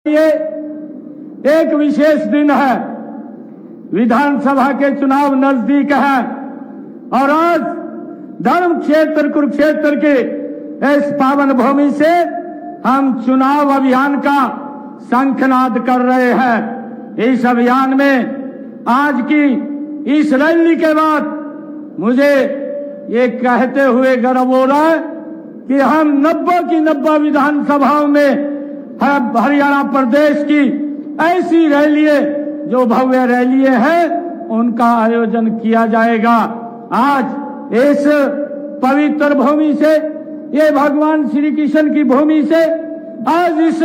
ये एक विशेष दिन है। विधानसभा के चुनाव नजदीक है और आज धर्म क्षेत्र कुरुक्षेत्र के इस पावन भूमि से हम चुनाव अभियान का शंखनाद कर रहे हैं। इस अभियान में आज की इस रैली के बाद मुझे ये कहते हुए गर्व हो रहा है कि हम 90 की 90 विधानसभाओं में हरियाणा प्रदेश की ऐसी रैली जो भव्य रैली है उनका आयोजन किया जाएगा। आज इस पवित्र भूमि से, ये भगवान श्री कृष्ण की भूमि से आज इस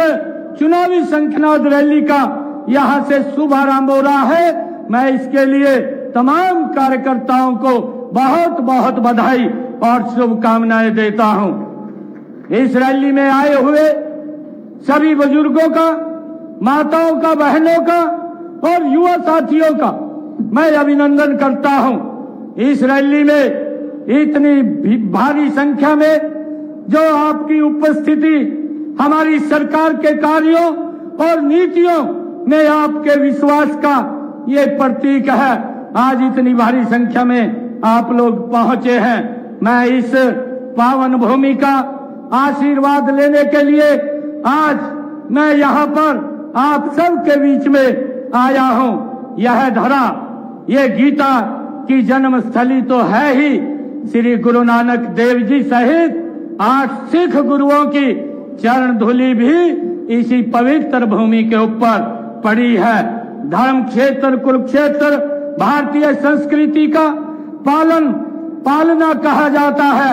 चुनावी शंखनाद रैली का यहां से शुभारंभ हो रहा है। मैं इसके लिए तमाम कार्यकर्ताओं को बहुत बहुत बधाई और शुभकामनाएं देता हूं। इस रैली में आए हुए सभी बुजुर्गों का, माताओं का, बहनों का और युवा साथियों का मैं अभिनंदन करता हूं। इस रैली में इतनी भारी संख्या में जो आपकी उपस्थिति हमारी सरकार के कार्यों और नीतियों में आपके विश्वास का ये प्रतीक है। आज इतनी भारी संख्या में आप लोग पहुंचे हैं। मैं इस पावन भूमि का आशीर्वाद लेने के लिए आज मैं यहाँ पर आप सब के बीच में आया हूँ। यह धरा, ये गीता की जन्मस्थली तो है ही। श्री गुरु नानक देव जी सहित 8 सिख गुरुओं की चरण धूलि भी इसी पवित्र भूमि के ऊपर पड़ी है। धर्म क्षेत्र कुरुक्षेत्र भारतीय संस्कृति का पालना कहा जाता है।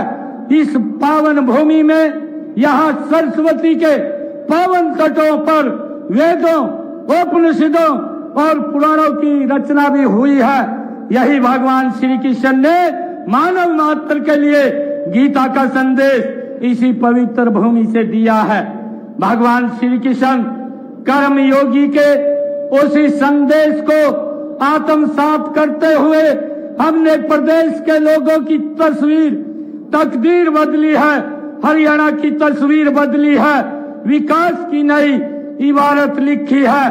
इस पावन भूमि में यहाँ सरस्वती के पावन तटों पर वेदों, उपनिषदों और पुराणों की रचना भी हुई है। यही भगवान श्री कृष्ण ने मानव मात्र के लिए गीता का संदेश इसी पवित्र भूमि से दिया है। भगवान श्री कृष्ण कर्म योगी के उसी संदेश को आत्मसात करते हुए हमने प्रदेश के लोगों की तकदीर बदली है। हरियाणा की तस्वीर बदली है। विकास की नई इबारत लिखी है।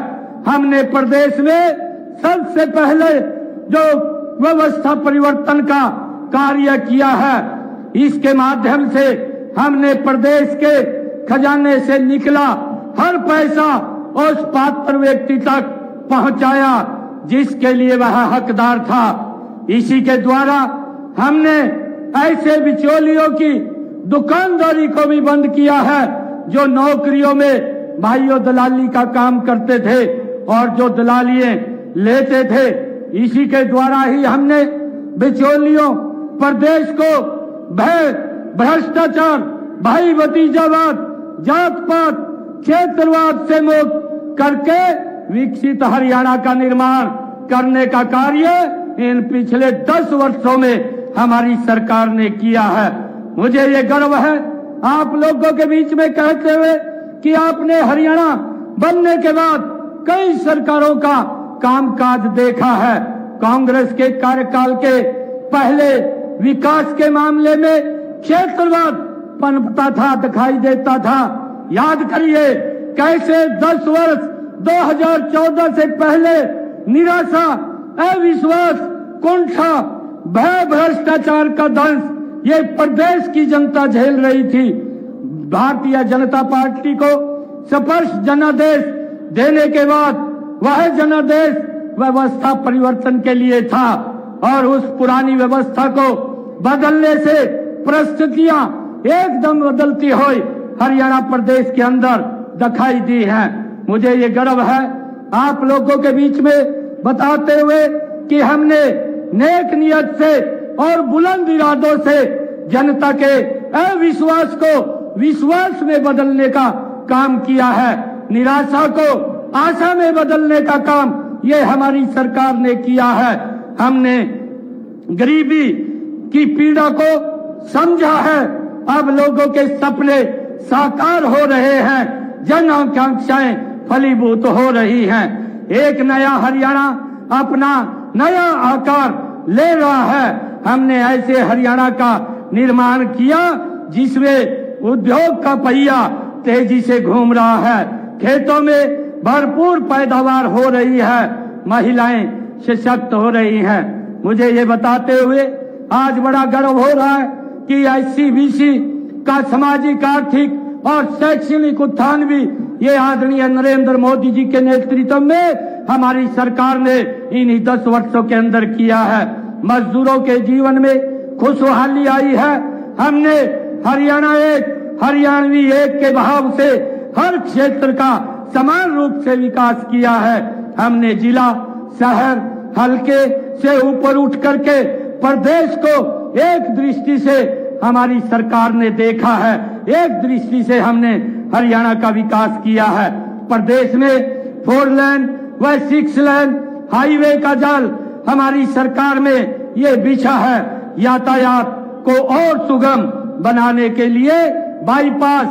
हमने प्रदेश में सबसे पहले जो व्यवस्था परिवर्तन का कार्य किया है, इसके माध्यम से हमने प्रदेश के खजाने से निकला हर पैसा उस पात्र व्यक्ति तक पहुंचाया जिसके लिए वह हकदार था। इसी के द्वारा हमने ऐसे बिचौलियों की दुकानदारी को भी बंद किया है जो नौकरियों में भाइयों दलाली का काम करते थे और जो दलालियां लेते थे। इसी के द्वारा ही हमने बिचौलियों, प्रदेश को भय, भ्रष्टाचार, भाई भतीजावाद, जात पात, क्षेत्रवाद से मुक्त करके विकसित हरियाणा का निर्माण करने का कार्य इन पिछले 10 वर्षों में हमारी सरकार ने किया है। मुझे ये गर्व है आप लोगों के बीच में कहते हुए कि आपने हरियाणा बनने के बाद कई सरकारों का कामकाज देखा है। कांग्रेस के कार्यकाल के पहले विकास के मामले में क्षेत्रवाद पनपता था, दिखाई देता था। याद करिए कैसे 10 वर्ष 2014 से पहले निराशा, अविश्वास, कुंठा, भय, भ्रष्टाचार का दंश ये प्रदेश की जनता झेल रही थी। भारतीय जनता पार्टी को स्पष्ट जनादेश देने के बाद वह जनादेश व्यवस्था परिवर्तन के लिए था और उस पुरानी व्यवस्था को बदलने से परिस्थितियां एकदम बदलती हुई हरियाणा प्रदेश के अंदर दिखाई दी है। मुझे ये गर्व है आप लोगों के बीच में बताते हुए कि हमने नेक नियत से और बुलंद इरादों से जनता के अविश्वास को विश्वास में बदलने का काम किया है। निराशा को आशा में बदलने का काम ये हमारी सरकार ने किया है। हमने गरीबी की पीड़ा को समझा है। अब लोगों के सपने साकार हो रहे हैं, जन आकांक्षाएं फलीभूत हो रही हैं। एक नया हरियाणा अपना नया आकार ले रहा है। हमने ऐसे हरियाणा का निर्माण किया जिसमें उद्योग का पहिया तेजी से घूम रहा है। खेतों में भरपूर पैदावार हो रही है, महिलाएं सशक्त हो रही हैं। मुझे ये बताते हुए आज बड़ा गर्व हो रहा है कि SC/BC का सामाजिक, आर्थिक और शैक्षणिक उत्थान भी ये आदरणीय नरेंद्र मोदी जी के नेतृत्व में हमारी सरकार ने इन्हीं 10 वर्षों के अंदर किया है। मजदूरों के जीवन में खुशहाली आई है। हमने हरियाणा एक, हरियाणवी एक के भाव से हर क्षेत्र का समान रूप से विकास किया है। हमने जिला, शहर, हल्के से ऊपर उठ करके प्रदेश को एक दृष्टि से हमारी सरकार ने देखा है, एक दृष्टि से हमने हरियाणा का विकास किया है। प्रदेश में 4 लेन व 6 लेन हाईवे का जाल हमारी सरकार में ये बिछा है। यातायात को और सुगम बनाने के लिए bypass,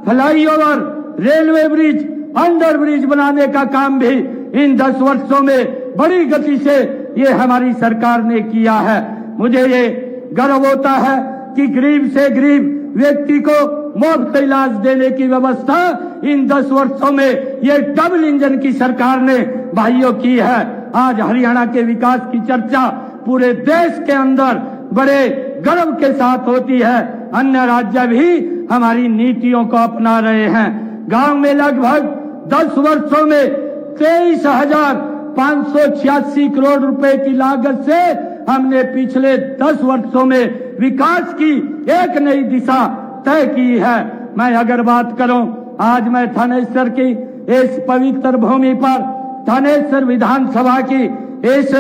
flyover, railway bridge, under bridge बनाने का काम भी इन 10 वर्षों में बड़ी गति से ये हमारी सरकार ने किया है। मुझे ये गर्व होता है कि गरीब से गरीब व्यक्ति को मुफ्त इलाज देने की व्यवस्था इन 10 वर्षों में ये डबल इंजन की सरकार ने भाइयों की है। आज हरियाणा के विकास की चर्चा पूरे देश के अंदर बड़े गर्व के साथ होती है। अन्य राज्य भी हमारी नीतियों को अपना रहे हैं। गांव में लगभग 10 वर्षों में 23,586 करोड़ रुपए की लागत से हमने पिछले 10 वर्षों में विकास की एक नई दिशा तय की है। मैं अगर बात करूं, आज मैं थानेसर की इस पवित्र भूमि पर थानेसर विधानसभा की इस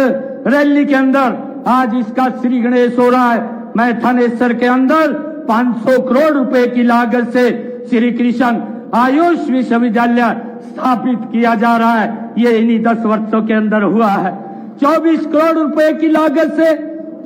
रैली के अंदर आज इसका श्री गणेश हो रहा है। मैं थानेसर के अंदर 500 करोड़ रुपए की लागत से श्री कृष्ण आयुष विश्वविद्यालय स्थापित किया जा रहा है। ये इन्हीं 10 वर्षों के अंदर हुआ है। 24 करोड़ रुपए की लागत से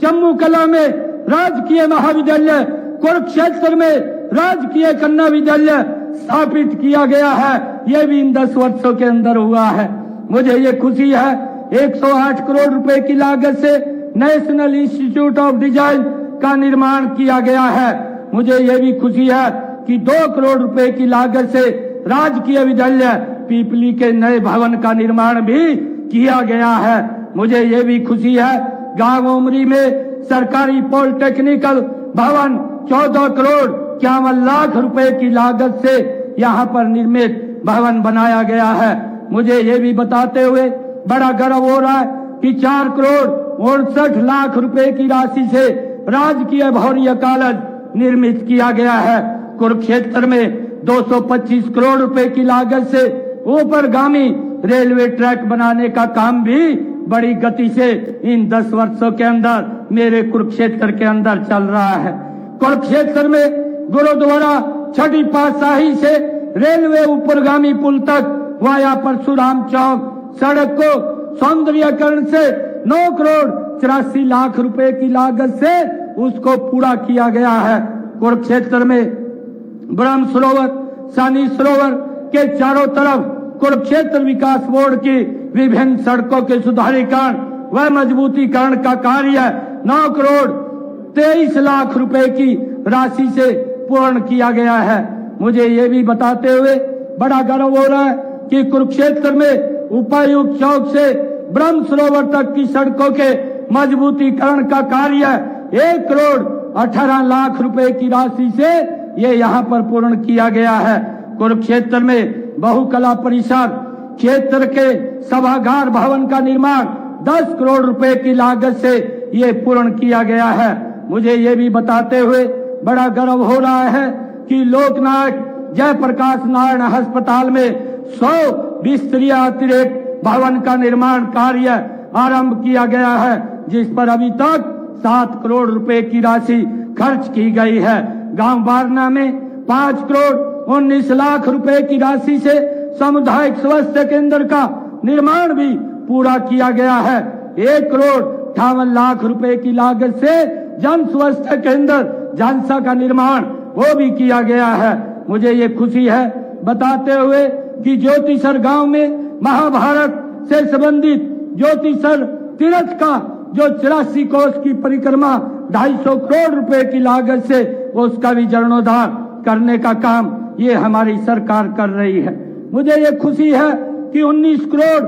जम्मू कला में राजकीय महाविद्यालय, कुरुक्षेत्र में राजकीय कन्या विद्यालय स्थापित किया गया है। ये भी इन 10 वर्षों के अंदर हुआ है। मुझे ये खुशी है 108 करोड़ रुपए की लागत से नेशनल इंस्टीट्यूट ऑफ डिजाइन का निर्माण किया गया है। मुझे ये भी खुशी है कि 2 करोड़ रुपए की लागत से राजकीय विद्यालय पीपली के नए भवन का निर्माण भी किया गया है। मुझे ये भी खुशी है गांव उमरी में सरकारी पॉलिटेक्निकल भवन 14 करोड़ 51 लाख रुपए की लागत से यहाँ पर निर्मित भवन बनाया गया है। मुझे ये भी बताते हुए बड़ा गर्व हो रहा है कि 4 करोड़ 69 लाख रुपए की राशि से राजकीय भौरिया कॉलेज निर्मित किया गया है। कुरुक्षेत्र में 225 करोड़ रुपए की लागत से ऊपरगामी रेलवे ट्रैक बनाने का काम भी बड़ी गति से इन 10 वर्षों के अंदर मेरे कुरुक्षेत्र के अंदर चल रहा है। कुरुक्षेत्र में गुरुद्वारा छठी पातशाही से रेलवे ऊपरगामी पुल तक वाया परशुराम चौक सड़क को सौंदर्यकरण से 9 करोड़ 84 लाख रुपए की लागत से उसको पूरा किया गया है। कुरुक्षेत्र में ब्रह्म सरोवर, शनि सरोवर के चारों तरफ कुरुक्षेत्र विकास बोर्ड की विभिन्न सड़कों के सुधारीकरण व मजबूतीकरण का कार्य 9 करोड़ 23 लाख रुपए की राशि से पूर्ण किया गया है। मुझे ये भी बताते हुए बड़ा गर्व हो रहा है कि कुरुक्षेत्र में उपायुक्त चौक से ब्रह्म सरोवर तक की सड़कों के मजबूतीकरण का कार्य 1 करोड़ 18 लाख रुपए की राशि से ये यहाँ पर पूर्ण किया गया है। कुरुक्षेत्र में बहुकला परिषद क्षेत्र के सभागार भवन का निर्माण 10 करोड़ रुपए की लागत से ये पूर्ण किया गया है। मुझे ये भी बताते हुए बड़ा गर्व हो रहा है कि लोकनायक जयप्रकाश नारायण अस्पताल में 100 बिस्तरीय अतिरिक्त भवन का निर्माण कार्य आरंभ किया गया है, जिस पर अभी तक 7 करोड़ रुपए की राशि खर्च की गई है। गांव बारना में 5 करोड़ 19 लाख रुपए की राशि से सामुदायिक स्वास्थ्य केंद्र का निर्माण भी पूरा किया गया है। 1 करोड़ 58 लाख रुपए की लागत से जन स्वास्थ्य केंद्र झांसा का निर्माण वो भी किया गया है। मुझे ये खुशी है बताते हुए कि ज्योतिसर गांव में महाभारत से संबंधित ज्योतिसर तीर्थ का जो 84 कोस की परिक्रमा 250 करोड़ रुपए की लागत से उसका भी जीर्णोद्धार करने का काम ये हमारी सरकार कर रही है। मुझे ये खुशी है कि 19 करोड़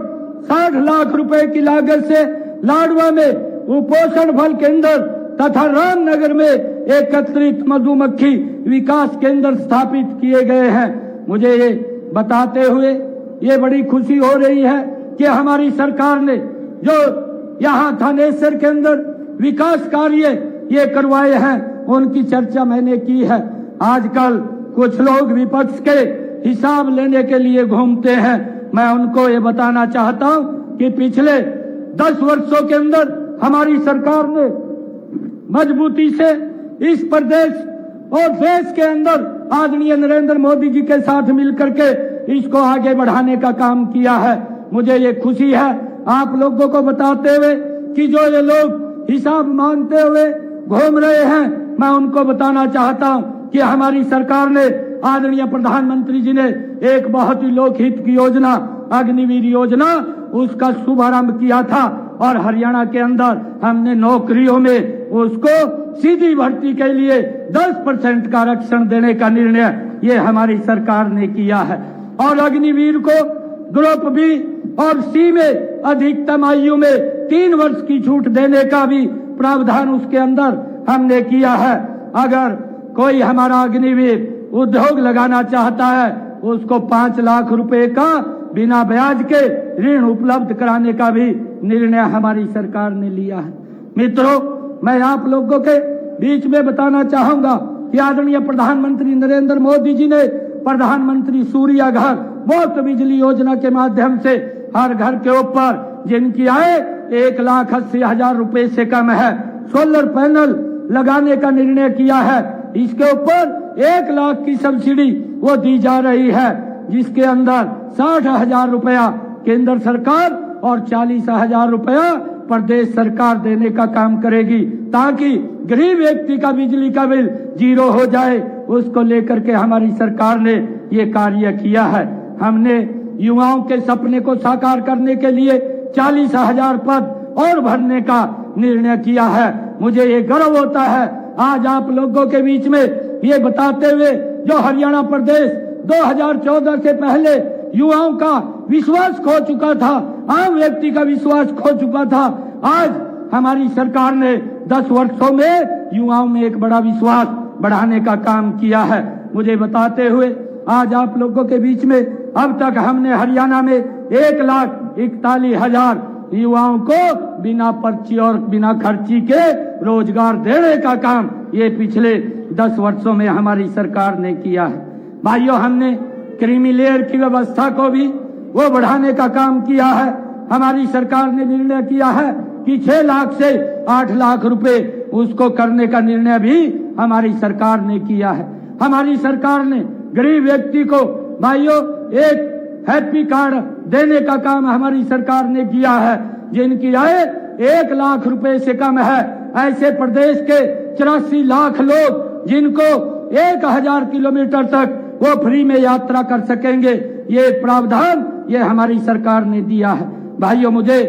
60 लाख रुपए की लागत से लाडवा में कुपोषण फल केंद्र तथा रामनगर में एकत्रित मधुमक्खी विकास केंद्र स्थापित किए गए हैं। मुझे ये बताते हुए ये बड़ी खुशी हो रही है कि हमारी सरकार ने जो यहाँ थानेसर के अंदर विकास कार्य ये करवाए हैं उनकी चर्चा मैंने की है। आजकल कुछ लोग विपक्ष के हिसाब लेने के लिए घूमते हैं। मैं उनको ये बताना चाहता हूँ कि पिछले 10 वर्षों के अंदर हमारी सरकार ने मजबूती से इस प्रदेश और देश के अंदर आदरणीय नरेंद्र मोदी जी के साथ मिलकर के इसको आगे बढ़ाने का काम किया है। मुझे ये खुशी है आप लोगों को बताते हुए कि जो ये लोग हिसाब मांगते हुए घूम रहे हैं, मैं उनको बताना चाहता हूँ कि हमारी सरकार ने आदरणीय प्रधानमंत्री जी ने एक बहुत ही लोकहित की योजना अग्निवीर योजना उसका शुभारंभ किया था और हरियाणा के अंदर हमने नौकरियों में उसको सीधी भर्ती के लिए 10% का आरक्षण देने का निर्णय ये हमारी सरकार ने किया है और अग्निवीर को ग्रुप बी और सी में अधिकतम आयु में 3 वर्ष की छूट देने का भी प्रावधान उसके अंदर हमने किया है। अगर कोई हमारा अग्निवीर उद्योग लगाना चाहता है उसको 5 लाख रुपए का बिना ब्याज के ऋण उपलब्ध कराने का भी निर्णय हमारी सरकार ने लिया है। मित्रों, मैं आप लोगों के बीच में बताना चाहूंगा कि आदरणीय प्रधानमंत्री नरेंद्र मोदी जी ने प्रधानमंत्री सूर्य घर मुफ्त बिजली योजना के माध्यम से हर घर के ऊपर जिनकी आय 1,80,000 रुपए से कम है सोलर पैनल लगाने का निर्णय किया है। इसके ऊपर 1 लाख की सब्सिडी वो दी जा रही है, जिसके अंदर 60,000 रुपया केंद्र सरकार और 40,000 रुपया प्रदेश सरकार देने का काम करेगी ताकि गरीब व्यक्ति का बिजली का बिल 0 हो जाए। उसको लेकर के हमारी सरकार ने ये कार्य किया है। हमने युवाओं के सपने को साकार करने के लिए 40,000 पद और भरने का निर्णय किया है। मुझे ये गर्व होता है आज आप लोगों के बीच में ये बताते हुए जो हरियाणा प्रदेश 2014 से पहले युवाओं का विश्वास खो चुका था, आम व्यक्ति का विश्वास खो चुका था, आज हमारी सरकार ने 10 वर्षों में युवाओं में एक बड़ा विश्वास बढ़ाने का काम किया है। मुझे बताते हुए आज आप लोगों के बीच में अब तक हमने हरियाणा में 1,41,000 युवाओं को बिना पर्ची और बिना खर्ची के रोजगार देने का काम ये पिछले 10 वर्षों में हमारी सरकार ने किया है। भाइयों, हमने क्रीमी लेयर की व्यवस्था को भी वो बढ़ाने का काम किया है। हमारी सरकार ने निर्णय किया है कि 6 लाख से 8 लाख रुपए उसको करने का निर्णय भी हमारी सरकार ने किया है। हमारी सरकार ने गरीब व्यक्ति को भाइयों एक हैप्पी कार्ड देने का काम हमारी सरकार ने किया है। जिनकी आय 1 लाख रुपए से कम है, ऐसे प्रदेश के 84 लाख लोग जिनको 1,000 किलोमीटर तक वो फ्री में यात्रा कर सकेंगे, ये प्रावधान ये हमारी सरकार ने दिया है। भाइयों, मुझे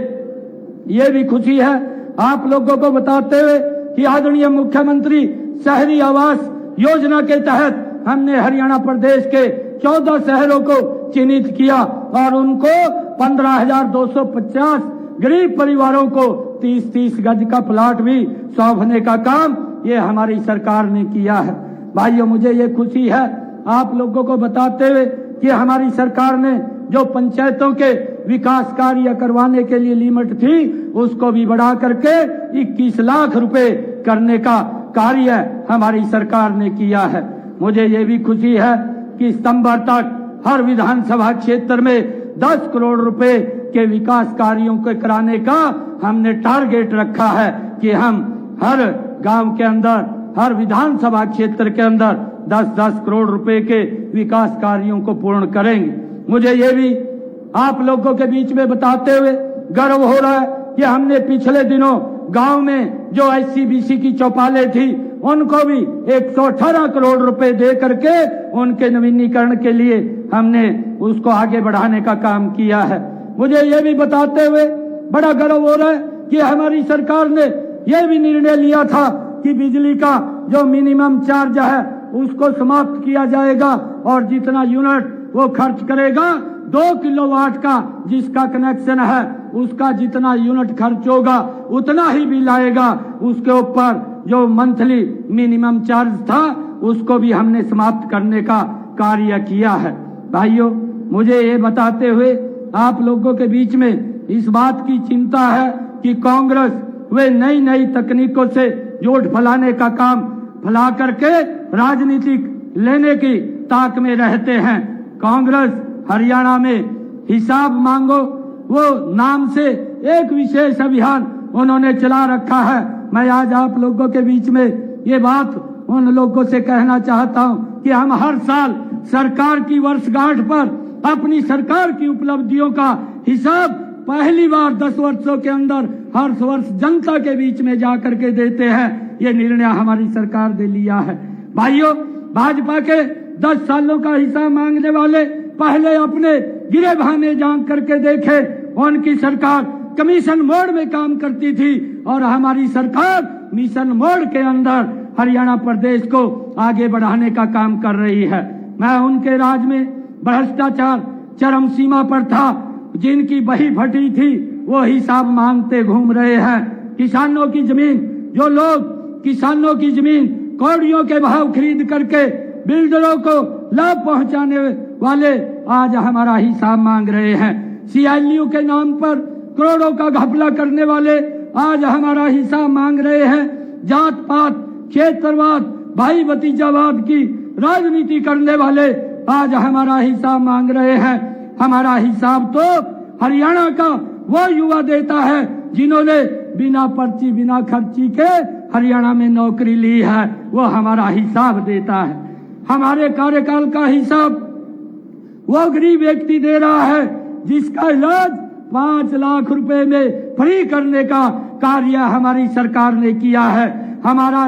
ये भी खुशी है आप लोगों को बताते हुए कि आदरणीय मुख्यमंत्री शहरी आवास योजना के तहत हमने हरियाणा प्रदेश के 14 शहरों को चिन्हित किया और उनको 15,250 गरीब परिवारों को 30-30 गज का प्लाट भी सौंपने का काम ये हमारी सरकार ने किया है। भाइयों, मुझे ये खुशी है आप लोगों को बताते हुए कि हमारी सरकार ने जो पंचायतों के विकास कार्य करवाने के लिए लिमिट थी उसको भी बढ़ा करके 21 लाख रुपए करने का कार्य हमारी सरकार ने किया है। मुझे ये भी खुशी है कि सितंबर तक हर विधानसभा क्षेत्र में 10 करोड़ रुपए के विकास कार्यों को कराने का हमने टारगेट रखा है कि हम हर गांव के अंदर हर विधानसभा क्षेत्र के अंदर 10-10 करोड़ रुपए के विकास कार्यों को पूर्ण करेंगे। मुझे ये भी आप लोगों के बीच में बताते हुए गर्व हो रहा है कि हमने पिछले दिनों गांव में जो SC/BC की चौपालें थी उनको भी 118 करोड़ रुपए दे करके उनके नवीनीकरण के लिए हमने उसको आगे बढ़ाने का काम किया है। मुझे ये भी बताते हुए बड़ा गर्व हो रहा है कि हमारी सरकार ने यह भी निर्णय लिया था कि बिजली का जो मिनिमम चार्ज है उसको समाप्त किया जाएगा और जितना यूनिट वो खर्च करेगा 2 किलोवाट का जिसका कनेक्शन है उसका जितना यूनिट खर्च होगा उतना ही बिल आएगा। उसके ऊपर जो मंथली मिनिमम चार्ज था उसको भी हमने समाप्त करने का कार्य किया है। भाइयों, मुझे ये बताते हुए आप लोगों के बीच में इस बात की चिंता है कि कांग्रेस वे नई नई तकनीकों से झूठ फैलाने का काम फैला करके राजनीतिक लेने की ताक में रहते हैं। कांग्रेस हरियाणा में हिसाब मांगो वो नाम से एक विशेष अभियान उन्होंने चला रखा है। मैं आज आप लोगों के बीच में ये बात उन लोगों से कहना चाहता हूं कि हम हर साल सरकार की वर्षगांठ पर अपनी सरकार की उपलब्धियों का हिसाब पहली बार 10 वर्षों के अंदर हर वर्ष जनता के बीच में जाकर के देते हैं। ये निर्णय हमारी सरकार ने लिया है। भाइयों, भाजपा के 10 सालों का हिसाब मांगने वाले पहले अपने गिरेबान में जांच करके देखे। उनकी सरकार कमीशन मोड में काम करती थी और हमारी सरकार मिशन मोड के अंदर हरियाणा प्रदेश को आगे बढ़ाने का काम कर रही है। मैं उनके राज में भ्रष्टाचार चरम सीमा पर था। जिनकी बही फटी थी वो हिसाब मांगते घूम रहे हैं। किसानों की जमीन, जो लोग किसानों की जमीन कौड़ियों के भाव खरीद करके बिल्डरों को लाभ पहुंचाने वाले आज हमारा हिसाब मांग रहे हैं। सीएलयू के नाम पर करोड़ों का घपला करने वाले आज हमारा हिसाब मांग रहे हैं। जात पात, क्षेत्रवाद, भाई भतीजावाद की राजनीति करने वाले आज हमारा हिसाब मांग रहे हैं। हमारा हिसाब तो हरियाणा का वो युवा देता है जिन्होंने बिना पर्ची बिना खर्ची के हरियाणा में नौकरी ली है, वो हमारा हिसाब देता है। हमारे कार्यकाल का हिसाब वो गरीब व्यक्ति दे रहा है जिसका इलाज 5 लाख रुपए में फ्री करने का कार्य हमारी सरकार ने किया है। हमारा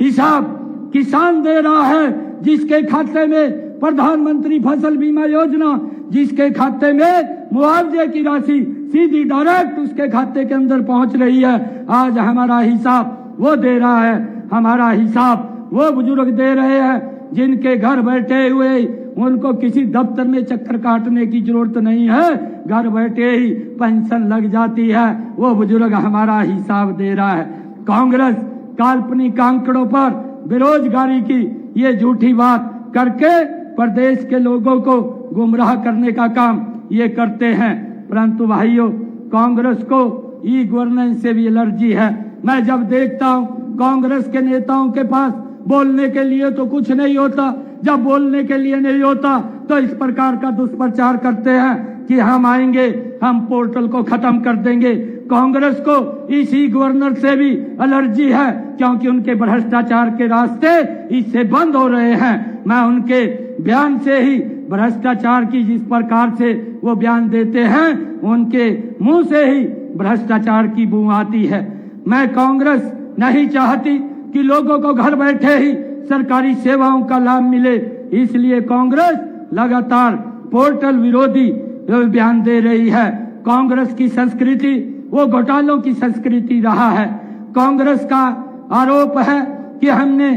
हिसाब किसान दे रहा है जिसके खाते में प्रधानमंत्री फसल बीमा योजना, जिसके खाते में मुआवजे की राशि सीधी डायरेक्ट उसके खाते के अंदर पहुंच रही है। आज हमारा हिसाब वो दे रहा है। हमारा हिसाब वो बुजुर्ग दे रहे हैं जिनके घर बैठे हुए उनको किसी दफ्तर में चक्कर काटने की जरूरत नहीं है, घर बैठे ही पेंशन लग जाती है। वो बुजुर्ग हमारा हिसाब दे रहा है। कांग्रेस काल्पनिक आंकड़ों पर बेरोजगारी की ये झूठी बात करके प्रदेश के लोगों को गुमराह करने का काम ये करते हैं। परंतु भाइयों, कांग्रेस को ई गवर्नेंस से भी एलर्जी है। मैं जब देखता हूं कांग्रेस के नेताओं के पास बोलने के लिए तो कुछ नहीं होता, जब बोलने के लिए नहीं होता तो इस प्रकार का दुष्प्रचार करते हैं कि हम आएंगे, हम पोर्टल को खत्म कर देंगे। कांग्रेस को इसी गवर्नर से भी एलर्जी है क्योंकि उनके भ्रष्टाचार के रास्ते इससे बंद हो रहे हैं। मैं उनके बयान से ही भ्रष्टाचार की जिस प्रकार से वो बयान देते हैं उनके मुंह से ही भ्रष्टाचार की बू आती है। मैं कांग्रेस नहीं चाहती कि लोगों को घर बैठे ही सरकारी सेवाओं का लाभ मिले, इसलिए कांग्रेस लगातार पोर्टल विरोधी बयान दे रही है। कांग्रेस की संस्कृति वो घोटालों की संस्कृति रहा है। कांग्रेस का आरोप है कि हमने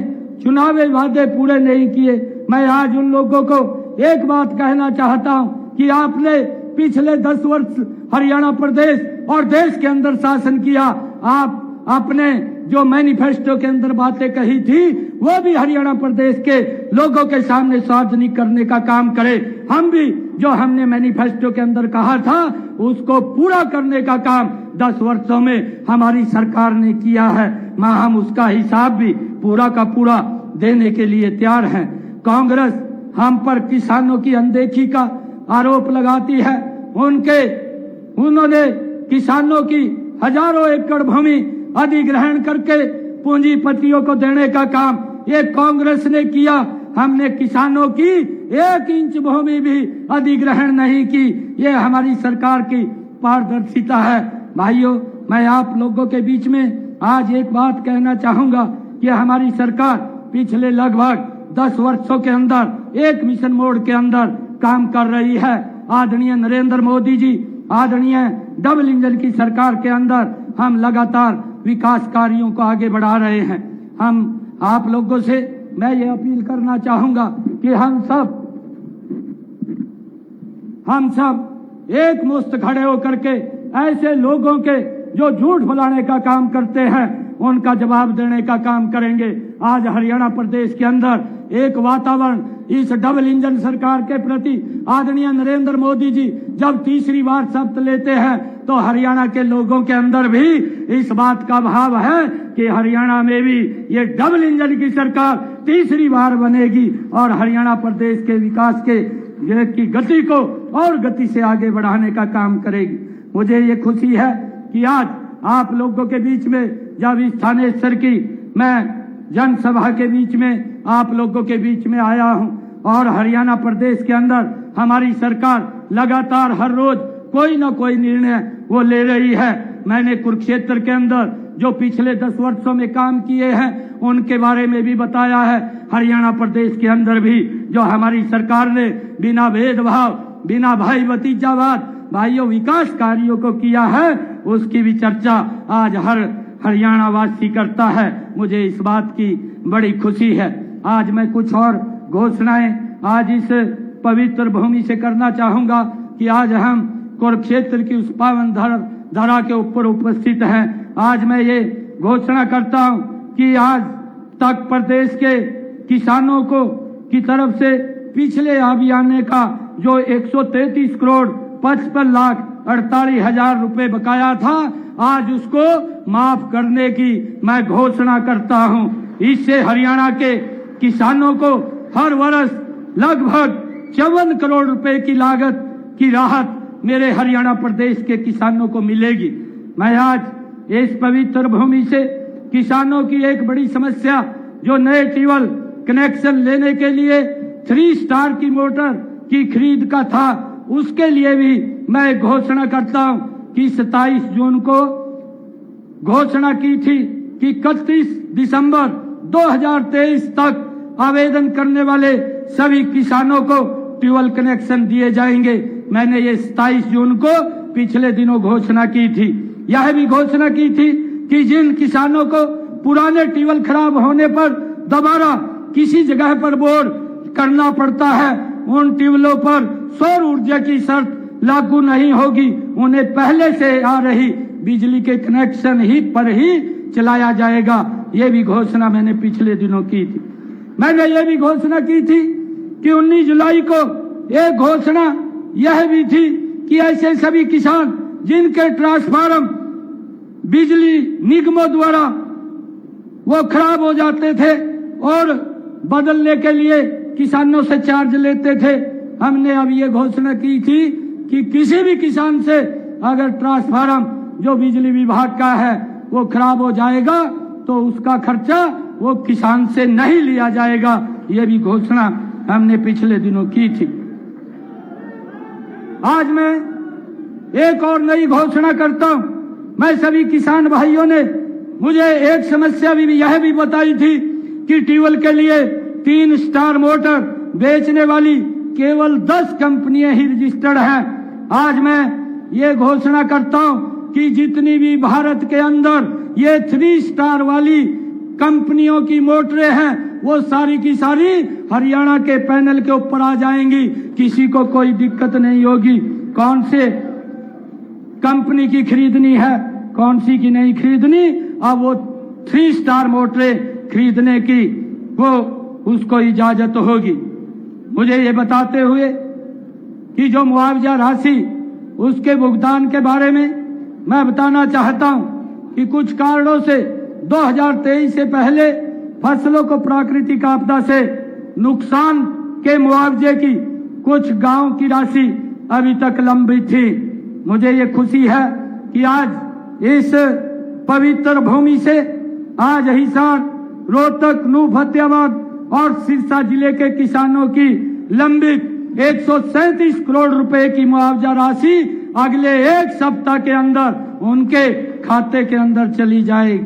चुनावी वादे पूरे नहीं किए। मैं आज उन लोगों को एक बात कहना चाहता हूं कि आपने पिछले 10 वर्ष हरियाणा प्रदेश और देश के अंदर शासन किया। आप अपने जो मैनिफेस्टो के अंदर बातें कही थी वो भी हरियाणा प्रदेश के लोगों के सामने सार्वजनिक करने का काम करें। हम भी जो हमने मैनिफेस्टो के अंदर कहा था उसको पूरा करने का काम 10 वर्षों में हमारी सरकार ने किया है। हम उसका हिसाब भी पूरा का पूरा देने के लिए तैयार हैं। कांग्रेस हम पर किसानों की अनदेखी का आरोप लगाती है। उन्होंने किसानों की हजारों एकड़ भूमि अधिग्रहण करके पूंजीपतियों को देने का काम ये कांग्रेस ने किया। हमने किसानों की 1 इंच भूमि भी अधिग्रहण नहीं की। ये हमारी सरकार की पारदर्शिता है। भाइयों, मैं आप लोगों के बीच में आज एक बात कहना चाहूंगा कि हमारी सरकार पिछले लगभग 10 वर्षों के अंदर एक मिशन मोड के अंदर काम कर रही है। आदरणीय नरेंद्र मोदी जी, आदरणीय डबल इंजन की सरकार के अंदर हम लगातार विकास कार्यों को आगे बढ़ा रहे हैं। हम आप लोगों से मैं ये अपील करना चाहूंगा कि हम सब हम सब एक मुश्त खड़े होकर के ऐसे लोगों के जो झूठ फैलाने का काम करते हैं उनका जवाब देने का काम करेंगे। आज हरियाणा प्रदेश के अंदर एक वातावरण इस डबल इंजन सरकार के प्रति आदरणीय नरेंद्र मोदी जी जब तीसरी बार शपथ लेते हैं तो हरियाणा के लोगों के अंदर भी इस बात का भाव है कि हरियाणा में भी ये डबल इंजन की सरकार तीसरी बार बनेगी और हरियाणा प्रदेश के विकास की गति को और गति से आगे बढ़ाने का काम करेगी। मुझे ये खुशी है कि आज आप लोगों के बीच में जब इस थानेश्वर की मैं जनसभा के बीच में आप लोगों के बीच में आया हूं और हरियाणा प्रदेश के अंदर हमारी सरकार लगातार हर रोज कोई न कोई निर्णय वो ले रही है। मैंने कुरुक्षेत्र के अंदर जो पिछले 10 वर्षों में काम किए हैं उनके बारे में भी बताया है। हरियाणा प्रदेश के अंदर भी जो हमारी सरकार ने बिना भेदभाव बिना भाई भतीजावाद भाइयों विकास कार्यों को किया है उसकी भी चर्चा आज हर हरियाणा वासी करता है। मुझे इस बात की बड़ी खुशी है। आज मैं कुछ और घोषणाएं आज इस पवित्र भूमि से करना चाहूंगा कि आज हम कुरुक्षेत्र की उस पावन धरा के ऊपर उपस्थित हैं। आज मैं ये घोषणा करता हूं कि आज तक प्रदेश के किसानों को की तरफ से पिछले अभियान का जो 133 करोड़ 55 लाख 48,000 रुपए बकाया था आज उसको माफ करने की मैं घोषणा करता हूं। इससे हरियाणा के किसानों को हर वर्ष लगभग 54 करोड़ रुपए की लागत की राहत मेरे हरियाणा प्रदेश के किसानों को मिलेगी। मैं आज इस पवित्र भूमि से किसानों की एक बड़ी समस्या जो नए ट्यूबवेल कनेक्शन लेने के लिए 3 स्टार की मोटर की खरीद का था उसके लिए भी मैं घोषणा करता हूं कि 27 जून को घोषणा की थी कि 31 दिसंबर 2023 तक आवेदन करने वाले सभी किसानों को ट्यूबवेल कनेक्शन दिए जाएंगे। मैंने ये 27 जून को पिछले दिनों घोषणा की थी। यह भी घोषणा की थी कि जिन किसानों को पुराने ट्यूबवेल खराब होने पर दोबारा किसी जगह पर बोर करना पड़ता है उन ट्यूबवेलों पर सौर ऊर्जा की शर्त लागू नहीं होगी। उन्हें पहले से आ रही बिजली के कनेक्शन ही पर ही चलाया जाएगा। ये भी घोषणा मैंने पिछले दिनों की थी। मैंने ये भी घोषणा की थी कि 19 जुलाई को एक घोषणा यह भी थी कि ऐसे सभी किसान जिनके ट्रांसफार्मर बिजली निगमों द्वारा वो खराब हो जाते थे और बदलने के लिए किसानों से चार्ज लेते थे, हमने अब ये घोषणा की थी कि किसी भी किसान से अगर ट्रांसफार्मर जो बिजली विभाग का है वो खराब हो जाएगा तो उसका खर्चा वो किसान से नहीं लिया जाएगा। ये भी घोषणा हमने पिछले दिनों की थी। आज मैं एक और नई घोषणा करता हूं। मैं सभी किसान भाइयों ने मुझे एक समस्या भी यह भी बताई थी कि ट्यूबवेल के लिए 3 स्टार मोटर बेचने वाली केवल 10 कंपनियां ही रजिस्टर्ड हैं। आज मैं ये घोषणा करता हूं कि जितनी भी भारत के अंदर ये 3 स्टार वाली कंपनियों की मोटरें हैं वो सारी की सारी हरियाणा के पैनल के ऊपर आ जाएंगी। किसी को कोई दिक्कत नहीं होगी। कौन से कंपनी की खरीदनी है कौन सी की नहीं खरीदनी, अब वो 3 स्टार मोटरें खरीदने की वो उसको इजाजत होगी। मुझे ये बताते हुए कि जो मुआवजा राशि उसके भुगतान के बारे में मैं बताना चाहता हूं कि कुछ कारणों से 2023 से पहले फसलों को प्राकृतिक आपदा से नुकसान के मुआवजे की कुछ गांव की राशि अभी तक लंबित थी। मुझे ये खुशी है कि आज इस पवित्र भूमि से आज हिसार, रोहतक, नूह, फतेहाबाद और सिरसा जिले के किसानों की लंबित 137 करोड़ रुपए की मुआवजा राशि अगले 1 सप्ताह के अंदर उनके खाते के अंदर चली जाएगी।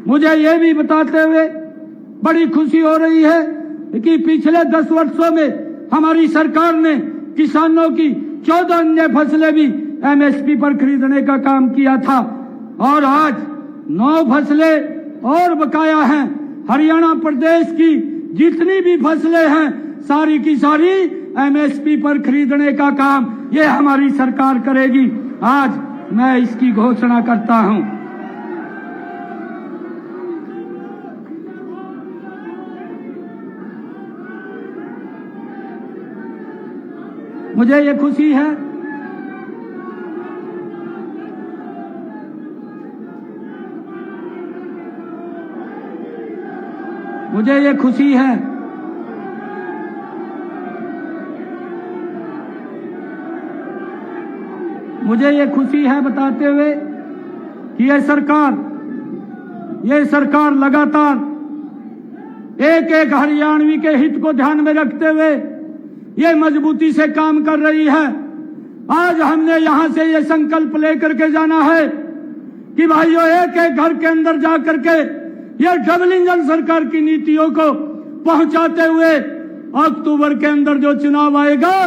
मुझे ये भी बताते हुए बड़ी खुशी हो रही है कि पिछले 10 वर्षों में हमारी सरकार ने किसानों की 14 अन्य फसलें भी एमएसपी पर खरीदने का काम किया था और आज 9 फसलें और बकाया हैं। हरियाणा प्रदेश की जितनी भी फसलें हैं सारी की सारी एमएसपी पर खरीदने का काम ये हमारी सरकार करेगी। आज मैं इसकी घोषणा करता हूं। मुझे ये खुशी है मुझे ये खुशी है बताते हुए कि ये सरकार लगातार एक एक हरियाणवी के हित को ध्यान में रखते हुए ये मजबूती से काम कर रही है। आज हमने यहां से ये संकल्प लेकर के जाना है कि भाइयों, एक एक घर के अंदर जाकर के ये डबल इंजन सरकार की नीतियों को पहुंचाते हुए अक्टूबर के अंदर जो चुनाव आएगा,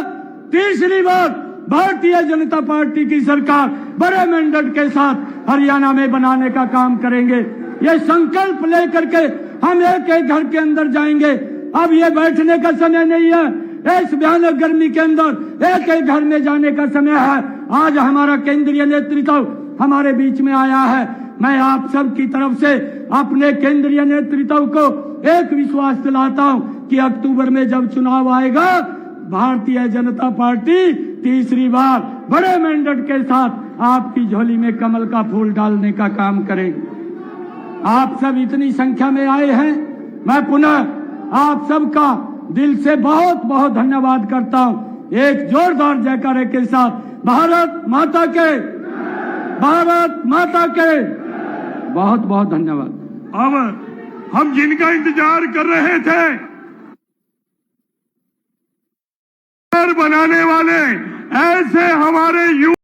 तीसरी बार भारतीय जनता पार्टी की सरकार बड़े मैंडेट के साथ हरियाणा में बनाने का काम करेंगे। ये संकल्प लेकर के हम एक एक घर के अंदर जाएंगे। अब ये बैठने का समय नहीं है, इस भयानक गर्मी के अंदर एक एक घर में जाने का समय है। आज हमारा केंद्रीय नेतृत्व हमारे बीच में आया है। मैं आप सब की तरफ से अपने केंद्रीय नेतृत्व को एक विश्वास दिलाता हूं कि अक्टूबर में जब चुनाव आएगा, भारतीय जनता पार्टी तीसरी बार बड़े मैंडेट के साथ आपकी झोली में कमल का फूल डालने का काम करेगी। आप सब इतनी संख्या में आए हैं, मैं पुनः आप सबका दिल से बहुत बहुत धन्यवाद करता हूं। एक जोरदार जयकारे के साथ भारत माता के बहुत बहुत धन्यवाद। अब हम जिनका इंतजार कर रहे थे, बनाने वाले ऐसे हमारे